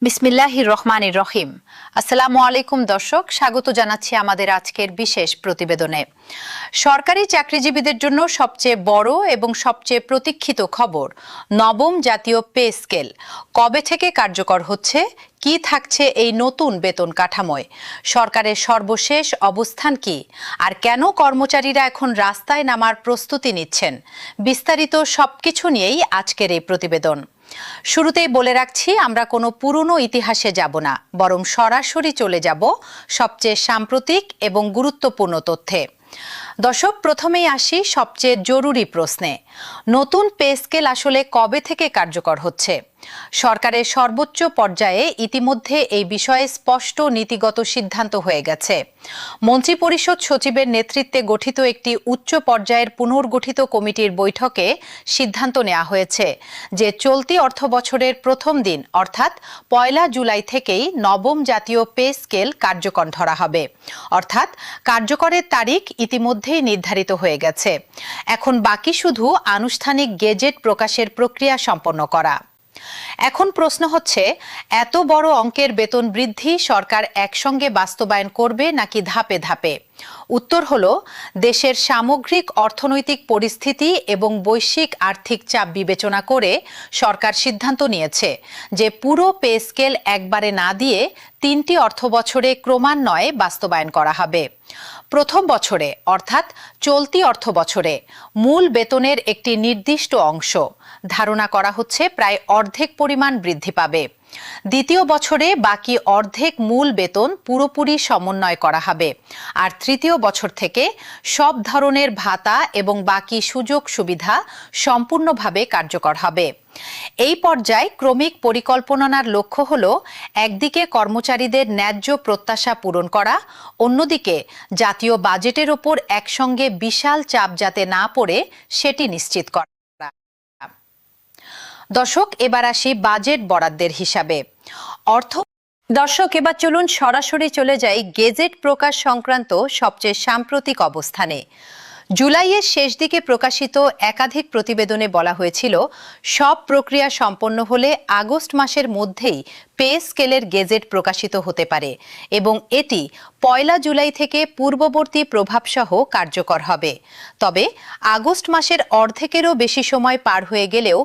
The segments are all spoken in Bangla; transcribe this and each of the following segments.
বিসমিল্লাহির রহমানির রহিম। আসসালামু আলাইকুম দর্শক, স্বাগত জানাচ্ছি আমাদের আজকের বিশেষ প্রতিবেদনে। সরকারি চাকরিজীবীদের জন্য সবচেয়ে বড় এবং সবচেয়ে প্রতীক্ষিত খবর, নবম জাতীয় পে স্কেল কবে থেকে কার্যকর হচ্ছে, কি থাকছে এই নতুন বেতন কাঠামোয়, সরকারের সর্বশেষ অবস্থান কি, আর কেন কর্মচারীরা এখন রাস্তায় নামার প্রস্তুতি নিচ্ছেন, বিস্তারিত সবকিছু নিয়েই আজকের এই প্রতিবেদন। শুরুতেই বলে রাখছি, আমরা কোনো পুরনো ইতিহাসে যাব না, বরং সরাসরি চলে যাব সবচেয়ে সাম্প্রতিক এবং গুরুত্বপূর্ণ তথ্যে। দর্শক, প্রথমেই আসি সবচেয়ে জরুরি প্রশ্নে, নতুন পে স্কেল আসলে কবে থেকে কার্যকর হচ্ছে? সরকারের সর্বোচ্চ পর্যায়ে ইতিমধ্যে এই বিষয়ে স্পষ্ট নীতিগত সিদ্ধান্ত হয়ে গেছে। মন্ত্রিপরিষদ সচিবের নেতৃত্বে গঠিত একটি উচ্চ পর্যায়ের পুনর্গঠিত কমিটির বৈঠকে সিদ্ধান্ত নেওয়া হয়েছে যে চলতি অর্থবছরের প্রথম দিন অর্থাৎ ১ জুলাই থেকেই নবম জাতীয় পে স্কেল কার্যকর ধরা হবে। অর্থাৎ কার্যকরের তারিখ ইতিমধ্যেই নির্ধারিত হয়ে গেছে। এখন বাকি শুধু আনুষ্ঠানিক গেজেট প্রকাশের প্রক্রিয়া সম্পন্ন করা। এখন প্রশ্ন হচ্ছে, এত বড় অঙ্কের বেতন বৃদ্ধি সরকার একসঙ্গে বাস্তবায়ন করবে নাকি ধাপে ধাপে? উত্তর হলো, দেশের সামগ্রিক অর্থনৈতিক পরিস্থিতি এবং বৈশ্বিক আর্থিক চাপ বিবেচনা করে সরকার সিদ্ধান্ত নিয়েছে যে পুরো পে স্কেল একবারে না দিয়ে ৩টি অর্থবছরে ক্রমান্বয়ে বাস্তবায়ন করা হবে। প্রথম বছরে অর্থাৎ চলতি অর্থবছরে মূল বেতনের একটি নির্দিষ্ট অংশ, ধারণা করা হচ্ছে প্রায় অর্ধেক পরিমাণ বৃদ্ধি পাবে। দ্বিতীয় বছরে বাকি অর্ধেক মূল বেতন পুরোপুরি সমন্বয় করা হবে। আর তৃতীয় বছর থেকে সব ধরনের ভাতা এবং বাকি সুযোগ সুবিধা সম্পূর্ণভাবে কার্যকর হবে। এই পর্যায়ে ক্রমিক পরিকল্পনার লক্ষ্য হল, একদিকে কর্মচারীদের ন্যায্য প্রত্যাশা পূরণ করা, অন্যদিকে জাতীয় বাজেটের ওপর একসঙ্গে বিশাল চাপ যাতে না পড়ে সেটি নিশ্চিত করা। দর্শক, এবার আসি বাজেট বরাদ্দের হিসাবে। দর্শক, এবার চলুন সরাসরি চলে যাই গেজেট প্রকাশ সংক্রান্ত সবচেয়ে সাম্প্রতিক অবস্থানে। জুলাইয়ের শেষ দিকে প্রকাশিত একাধিক প্রতিবেদনে বলা হয়েছিল, সব প্রক্রিয়া সম্পন্ন হলে আগস্ট মাসের মধ্যেই পে স্কেলের গেজেট প্রকাশিত হতে পারে এবং এটি ১ জুলাই থেকে পূর্ববর্তী প্রভাবসহ কার্যকর হবে। তবে আগস্ট মাসের অর্ধেকেরও বেশি সময় পার হয়ে গেলেও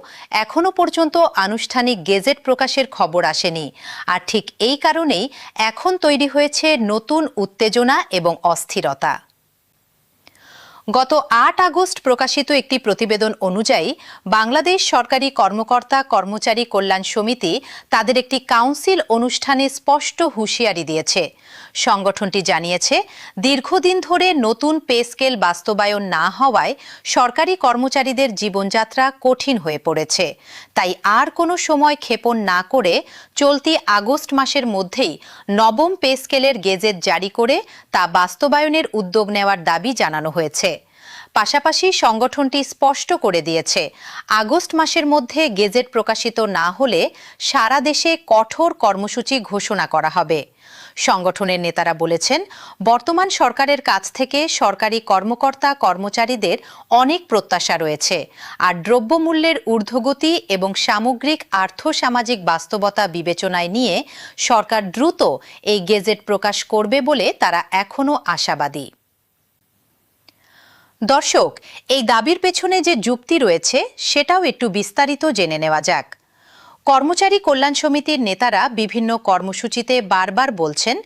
এখনো পর্যন্ত আনুষ্ঠানিক গেজেট প্রকাশের খবর আসেনি। আর ঠিক এই কারণেই এখন তৈরি হয়েছে নতুন উত্তেজনা এবং অস্থিরতা। গত ৮ আগস্ট প্রকাশিত একটি প্রতিবেদন অনুযায়ী বাংলাদেশ সরকারি কর্মকর্তা কর্মচারী কল্যাণ সমিতি তাদের একটি কাউন্সিল অনুষ্ঠানে স্পষ্ট হুঁশিয়ারি দিয়েছে। সংগঠনটি জানিয়েছে, দীর্ঘদিন ধরে নতুন পে স্কেল বাস্তবায়ন না হওয়ায় সরকারি কর্মচারীদের জীবনযাত্রা কঠিন হয়ে পড়েছে। তাই আর কোনো সময় ক্ষেপণ না করে চলতি আগস্ট মাসের মধ্যেই নবম পে স্কেলের গেজেট জারি করে তা বাস্তবায়নের উদ্যোগ নেওয়ার দাবি জানানো হয়েছে। পাশাপাশি সংগঠনটি স্পষ্ট করে দিয়েছে, আগস্ট মাসের মধ্যে গেজেট প্রকাশিত না হলে সারা দেশে কঠোর কর্মসূচি ঘোষণা করা হবে। সংগঠনের নেতারা বলেছেন, বর্তমান সরকারের কাছ থেকে সরকারি কর্মকর্তা কর্মচারীদের অনেক প্রত্যাশা রয়েছে, আর দ্রব্যমূল্যের ঊর্ধ্বগতি এবং সামগ্রিক আর্থসামাজিক বাস্তবতা বিবেচনায় নিয়ে সরকার দ্রুত এই গেজেট প্রকাশ করবে বলে তারা এখনো আশাবাদী। দর্শক, এই দাবির পেছনে যে যুক্তি রয়েছে সেটাও একটু বিস্তারিত জেনে নেওয়া যাক। কর্মচারী কল্যাণ সমিতির নেতারা বিভিন্ন কর্মসূচিতে বারবার বলছেন,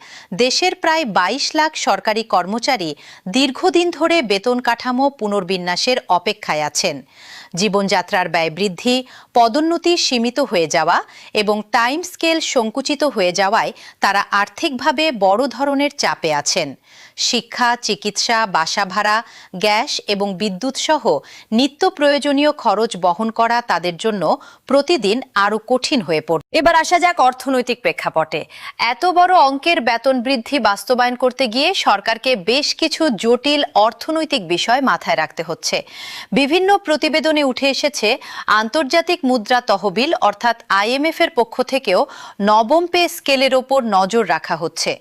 দেশের প্রায় ২২ লাখ সরকারি কর্মচারী দীর্ঘদিন ধরে বেতন কাঠামো পুনর্বিন্যাসের অপেক্ষায় আছেন। জীবনযাত্রার ব্যয় বৃদ্ধি, পদোন্নতি সীমিত হয়ে যাওয়া এবং টাইম স্কেল সংকুচিত হয়ে যাওয়ায় তারা আর্থিকভাবে বড় ধরনের চাপে আছেন। শিক্ষা, চিকিৎসা, বাসা ভাড়া, গ্যাস এবং বিদ্যুৎ সহ নিত্য প্রয়োজনীয় খরচ বহন করা তাদের জন্য প্রতিদিন আরও কঠিন হয়ে পড়ে। এবার আসা যাক অর্থনৈতিক প্রেক্ষাপটে। এত বড় অঙ্কের বেতন বৃদ্ধি বাস্তবায়ন করতে গিয়ে সরকারকে বেশ কিছু জটিল অর্থনৈতিক বিষয় মাথায় রাখতে হচ্ছে। বিভিন্ন প্রতিবেদনে প্রতিবেদনে উঠে এসেছে আন্তর্জাতিক মুদ্রা তহবিল অর্থাৎ IMF এর পক্ষ থেকেও নবম পে স্কেলের ওপর নজর রাখা হচ্ছে,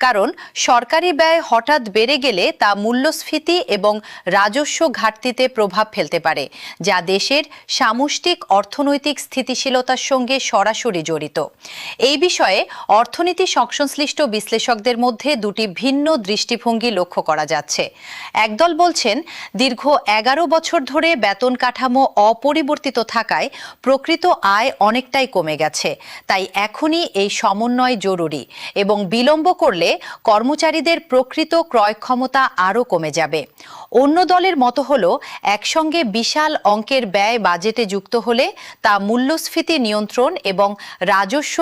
কারণ সরকারি ব্যয় হঠাৎ বেড়ে গেলে তা মূল্যস্ফীতি এবং রাজস্ব ঘাটতিতে প্রভাব ফেলতে পারে, যা দেশের সামষ্টিক অর্থনৈতিক স্থিতিশীলতার সঙ্গে সরাসরি জড়িত। এই বিষয়ে অর্থনীতি সংশ্লিষ্ট বিশ্লেষকদের মধ্যে দুটি ভিন্ন দৃষ্টিভঙ্গি লক্ষ্য করা যাচ্ছে। একদল বলছেন, দীর্ঘ 11 বছর ধরে বেতন কাঠামো অপরিবর্তিত থাকায় প্রকৃত আয় অনেকটাই কমে গেছে, তাই এখনই এই সমন্বয় জরুরি এবং বিলম্ব করলে কর্মচারীদের প্রকৃত ক্রয় ক্ষমতা আরও কমে যাবে। অন্য দলের মতো হলো, একসঙ্গে বিশাল অঙ্কের ব্যয় বাজেটে যুক্ত হলে তা মূল্যস্ফীতি নিয়ন্ত্রণ এবং রাজস্ব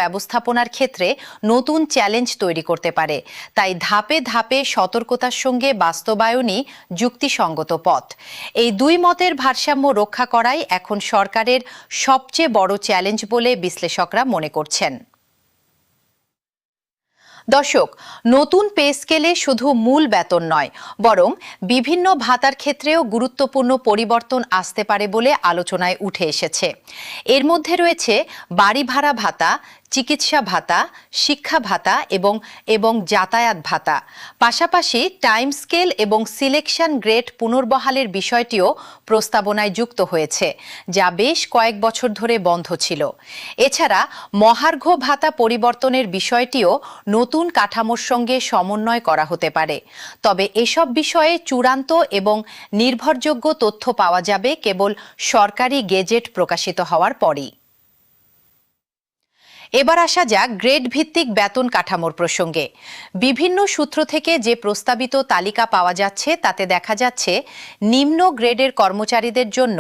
ব্যবস্থাপনার ক্ষেত্রে নতুন চ্যালেঞ্জ তৈরি করতে পারে। তাই ধাপে ধাপে সতর্কতার সঙ্গে বাস্তবায়নই যুক্তিসঙ্গত পথ। এই দুই মতের ভারসাম্য রক্ষা করাই এখন সরকারের সবচেয়ে বড় চ্যালেঞ্জ বলে বিশ্লেষকরা মনে করছেন। দর্শক, নতুন পে স্কেলে শুধু মূল বেতন নয়, বরং বিভিন্ন ভাতার ক্ষেত্রেও গুরুত্বপূর্ণ পরিবর্তন আসতে পারে বলে আলোচনায় উঠে এসেছে। এর মধ্যে রয়েছে বাড়ি ভাড়া ভাতা, চিকিৎসা ভাতা, শিক্ষা ভাতা এবং যাতায়াত ভাতা। পাশাপাশি টাইম স্কেল এবং সিলেকশন গ্রেড পুনর্বহালের বিষয়টিও প্রস্তাবনায় যুক্ত হয়েছে, যা বেশ কয়েক বছর ধরে বন্ধ ছিল। এছাড়া মহার্ঘ ভাতা পরিবর্তনের বিষয়টিও নতুন কাঠামোর সঙ্গে সমন্বয় করা হতে পারে। তবে এসব বিষয়ে চূড়ান্ত এবং নির্ভরযোগ্য তথ্য পাওয়া যাবে কেবল সরকারি গেজেট প্রকাশিত হওয়ার পরই। এবার আসা যাক গ্রেড ভিত্তিক বেতন কাঠামোর প্রসঙ্গে। বিভিন্ন সূত্র থেকে যে প্রস্তাবিত তালিকা পাওয়া যাচ্ছে তাতে দেখা যাচ্ছে, নিম্ন গ্রেডের কর্মচারীদের জন্য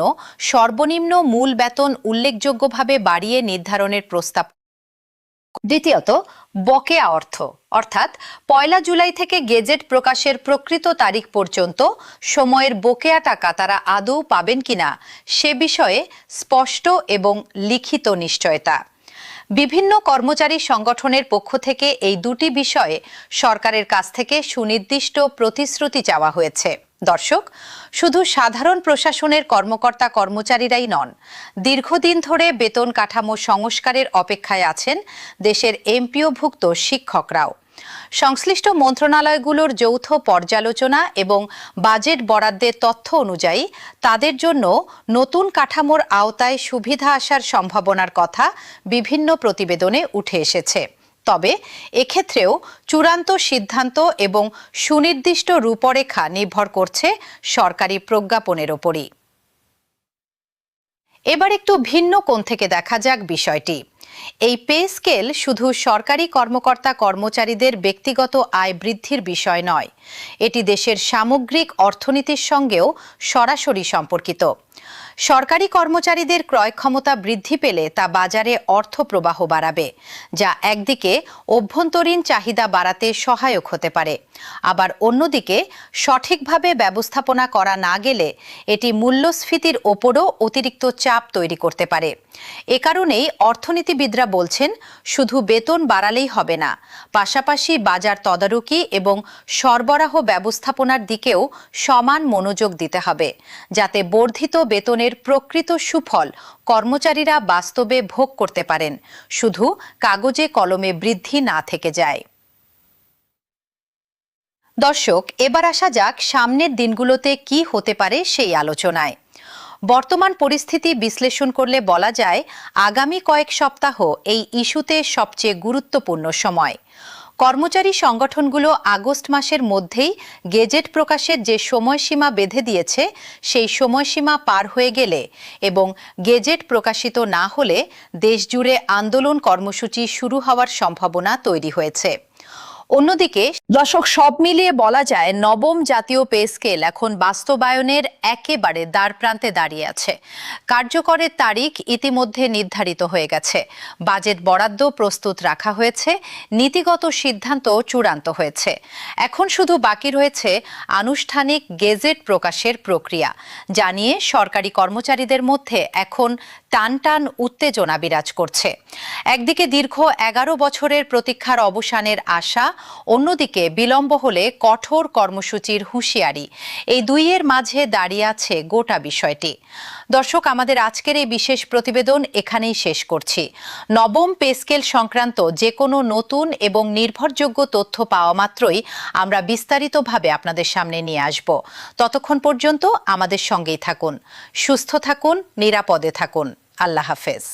সর্বনিম্ন মূল বেতন উল্লেখযোগ্যভাবে বাড়িয়ে নির্ধারণের প্রস্তাব। দ্বিতীয়ত, বকেয়া অর্থ, অর্থাৎ 1 জুলাই থেকে গেজেট প্রকাশের প্রকৃত তারিখ পর্যন্ত সময়ের বকেয়া টাকা তারা আদৌ পাবেন কিনা সে বিষয়ে স্পষ্ট এবং লিখিত নিশ্চয়তা। বিভিন্ন কর্মচারী সংগঠনের পক্ষ থেকে এই দুটি বিষয়ে সরকারের কাছ থেকে সুনির্দিষ্ট প্রতিশ্রুতি চাওয়া হয়েছে। দর্শক, শুধু সাধারণ প্রশাসনের কর্মকর্তা কর্মচারীরাই নন, দীর্ঘদিন ধরে বেতন কাঠামো সংস্কারের অপেক্ষায় আছেন দেশের এমপিওভুক্ত শিক্ষকরাও। সংশ্লিষ্ট মন্ত্রণালয়গুলোর যৌথ পর্যালোচনা এবং বাজেট বরাদ্দের তথ্য অনুযায়ী তাদের জন্য নতুন কাঠামোর আওতায় সুবিধা আসার সম্ভাবনার কথা বিভিন্ন প্রতিবেদনে উঠে এসেছে। তবে এক্ষেত্রেও চূড়ান্ত সিদ্ধান্ত এবং সুনির্দিষ্ট রূপরেখা নির্ভর করছে সরকারি প্রজ্ঞাপনের ওপরই। এবার একটু ভিন্ন কোণ থেকে দেখা যাক বিষয়টি। এই পে স্কেল শুধু সরকারি কর্মকর্তা কর্মচারীদের ব্যক্তিগত আয় বৃদ্ধির বিষয় নয়, এটি দেশের সামগ্রিক অর্থনীতির সঙ্গেও সরাসরি সম্পর্কিত। সরকারি কর্মচারীদের ক্রয় ক্ষমতা বৃদ্ধি পেলে তা বাজারে অর্থ প্রবাহ বাড়াবে, যা একদিকে অভ্যন্তরীণ চাহিদা বাড়াতে সহায়ক হতে পারে, আবার অন্যদিকে সঠিকভাবে ব্যবস্থাপনা করা না গেলে এটি মূল্যস্ফীতির ওপরও অতিরিক্ত চাপ তৈরি করতে পারে। এ কারণেই অর্থনীতিবিদরা বলছেন, শুধু বেতন বাড়ালেই হবে না, পাশাপাশি বাজার তদারকি এবং সরবরাহ ব্যবস্থাপনার দিকেও সমান মনোযোগ দিতে হবে, যাতে বর্ধিত বেতনের প্রকৃত সুফল কর্মচারীরা বাস্তবে ভোগ করতে পারেন, শুধু কাগজে কলমে বৃদ্ধি না থেকে যায়। দর্শক, এবার আসা যাক সামনের দিনগুলোতে কি হতে পারে সেই আলোচনায়। বর্তমান পরিস্থিতি বিশ্লেষণ করলে বলা যায়, আগামী কয়েক সপ্তাহ এই ইস্যুতে সবচেয়ে গুরুত্বপূর্ণ সময়। কর্মচারী সংগঠনগুলো আগস্ট মাসের মধ্যেই গেজেট প্রকাশের যে সময়সীমা বেঁধে দিয়েছে সেই সময়সীমা পার হয়ে গেলে এবং গেজেট প্রকাশিত না হলে দেশজুড়ে আন্দোলন কর্মসূচি শুরু হওয়ার সম্ভাবনা তৈরি হয়েছে। অন্যদিকে দর্শক, সব মিলিয়ে বলা যায় নবম জাতীয় পে স্কেল এখন বাস্তবায়নের একেবারে দ্বারপ্রান্তে দাঁড়িয়ে আছে। কার্যকরের তারিখ ইতিমধ্যে নির্ধারিত হয়ে গেছে, বাজেট বরাদ্দ প্রস্তুত রাখা হয়েছে, নীতিগত সিদ্ধান্ত চূড়ান্ত হয়েছে। এখন শুধু বাকি রয়েছে আনুষ্ঠানিক গেজেট প্রকাশের প্রক্রিয়া, যা নিয়ে সরকারি কর্মচারীদের মধ্যে এখন টান টান উত্তেজনা বিরাজ করছে। একদিকে দীর্ঘ 11 বছরের প্রতীক্ষার অবসানের আশা, অন্যদিকে বিলম্ব হলে কঠোর কর্মসূচির হুঁশিয়ারি। এই দুইয়ের মাঝে দাঁড়িয়ে আছে গোটা বিষয়টি। দর্শক, আমাদের আজকের এই বিশেষ প্রতিবেদন এখানেই শেষ করছি। নবম পে স্কেল সংক্রান্ত যে কোনো নতুন এবং নির্ভরযোগ্য তথ্য পাওয়া মাত্রই আমরা বিস্তারিতভাবে আপনাদের সামনে নিয়ে আসব। ততক্ষণ পর্যন্ত আমাদের সঙ্গেই থাকুন, সুস্থ থাকুন, নিরাপদে থাকুন। আল্লাহ হাফেজ।